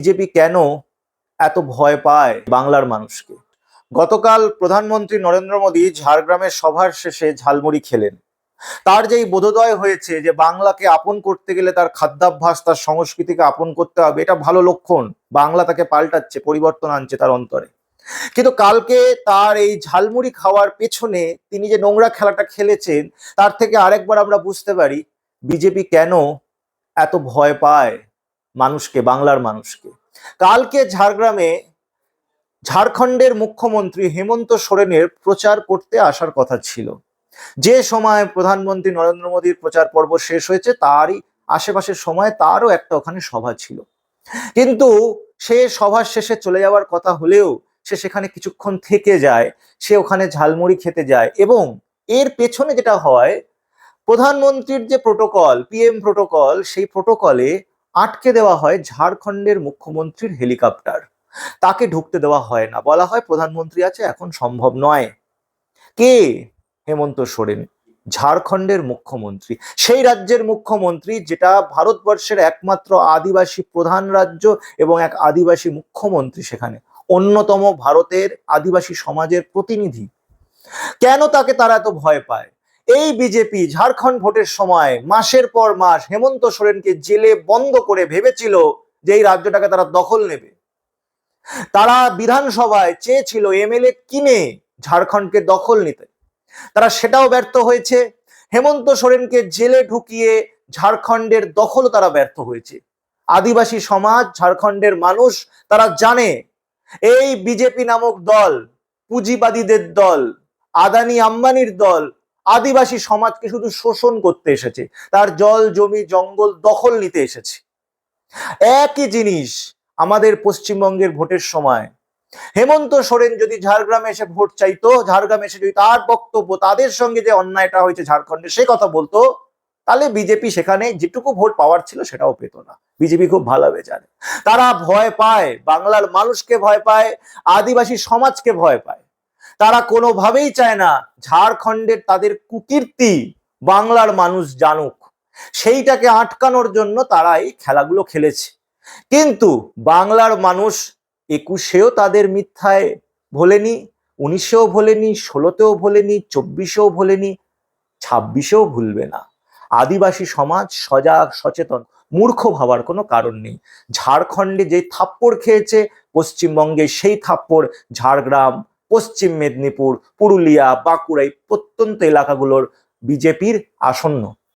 BJP কেন এত ভয় পায় বাংলার মানুষকে? গতকাল প্রধানমন্ত্রী নরেন্দ্র মোদী ঝাড়গ্রামের সভার শেষে ঝালমুড়ি খেলেন। তার যেই বোধোদয় হয়েছে যে বাংলাকে আপন করতে গেলে তার খাদ্যাভ্যাস, তার সংস্কৃতিকে আপন করতে হবে, এটা ভালো লক্ষণ। বাংলা তাকে পাল্টাচ্ছে, পরিবর্তন আনছে তার অন্তরে। কিন্তু কালকে তার এই ঝালমুড়ি খাওয়ার পেছনে তিনি যে নোংরা খেলাটা খেলেছেন, তার থেকে আরেকবার আমরা বুঝতে পারি বিজেপি কেন এত ভয় পায় মানুষকে, বাংলার মানুষকে। কালকে ঝাড়গ্রামে ঝাড়খণ্ডের মুখ্যমন্ত্রী হেমন্ত সোরেনের প্রচার করতে আসার কথা ছিল। যে সময় প্রধানমন্ত্রী নরেন্দ্র মোদীর প্রচার পর্ব শেষ হয়েছে, তারই আশেপাশের সময় তারও একটা ওখানে সভা ছিল। কিন্তু সে সভার শেষে চলে যাওয়ার কথা হলেও সে সেখানে কিছুক্ষণ থেকে যায়, সে ওখানে ঝালমুড়ি খেতে যায়। এবং এর পেছনে যেটা হয়, প্রধানমন্ত্রীর যে প্রোটোকল, পিএম প্রোটোকল, সেই প্রোটোকলে আটকে দেওয়া হয় ঝাড়খণ্ডের মুখ্যমন্ত্রীর হেলিকপ্টার। তাকে ঢুকতে দেওয়া হয় না, বলা হয় প্রধানমন্ত্রী আছে, এখন সম্ভব নয়। কে? হেমন্ত সোরেন, ঝাড়খণ্ডের মুখ্যমন্ত্রী, সেই রাজ্যের মুখ্যমন্ত্রী যেটা ভারতবর্ষের একমাত্র আদিবাসী প্রধান রাজ্য এবং এক আদিবাসী মুখ্যমন্ত্রী সেখানে, অন্যতম ভারতের আদিবাসী সমাজের প্রতিনিধি। কেন তাকে তারা এত ভয় পায়? এই বিজেপি ঝাড়খণ্ড ভোটের সময় মাসের পর মাস হেমন্ত সোরেনকে জেলে বন্ধ করে ভেবেছিল যে এই রাজ্যটাকে তারা দখল নেবে। তারা বিধানসভায় চেয়েছিল এমএলএ কিনে ঝাড়খণ্ডকে দখল নিতে, তারা সেটাও ব্যর্থ হয়েছে। হেমন্ত সোরেনকে জেলে ঢুকিয়ে ঝাড়খণ্ডের দখল তারা ব্যর্থ হয়েছে। আদিবাসী সমাজ, ঝাড়খণ্ডের মানুষ, তারা জানে এই বিজেপি নামক দল পুঁজিবাদীদের দল, আদানি আম্বানির দল আদিবাসী সমাজকে শুধু শোষণ করতে এসেছে, তার জল জমি জঙ্গল দখল নিতে এসেছে। একই জিনিস আমাদের পশ্চিমবঙ্গের ভোটের সময় হেমন্ত সোরেন যদি ঝাড়গ্রামে এসে ভোট চাইতো, ঝাড়গ্রামে এসে যদি তার বক্তব্য, তাদের সঙ্গে যে অন্যায়টা হয়েছে ঝাড়খণ্ডে সে কথা বলতো, তাহলে বিজেপি সেখানে যেটুকু ভোট পাওয়ার ছিল সেটাও পেত না। বিজেপি খুব ভালোভাবে জানে তারা ভয় পায়, বাংলার মানুষকে ভয় পায়, আদিবাসী সমাজকে ভয় পায়। তারা কোনোভাবেই চায় না ঝাড়খণ্ডের তাদের কুকীর্তি বাংলার মানুষ জানুক। সেইটাকে আটকানোর জন্য তারা এই খেলাগুলো খেলেছে। কিন্তু বাংলার মানুষ 21-এও তাদের মিথ্যায় ভোলেনি, 19-এও ভোলেনি, 16-তেও ভোলেনি, 24-এও ভোলেনি, 26-এও ভুলবে না। আদিবাসী সমাজ সজাগ, সচেতন, মূর্খ ভাবার কোনো কারণ নেই। ঝাড়খণ্ডে যে থাপ্পড় খেয়েছে, পশ্চিমবঙ্গে সেই থাপ্পড় ঝাড়গ্রাম, পশ্চিম মেদিনীপুর, পুরুলিয়া, বাঁকুড়া, এই প্রত্যন্ত এলাকাগুলোর বিজেপির আসন্ন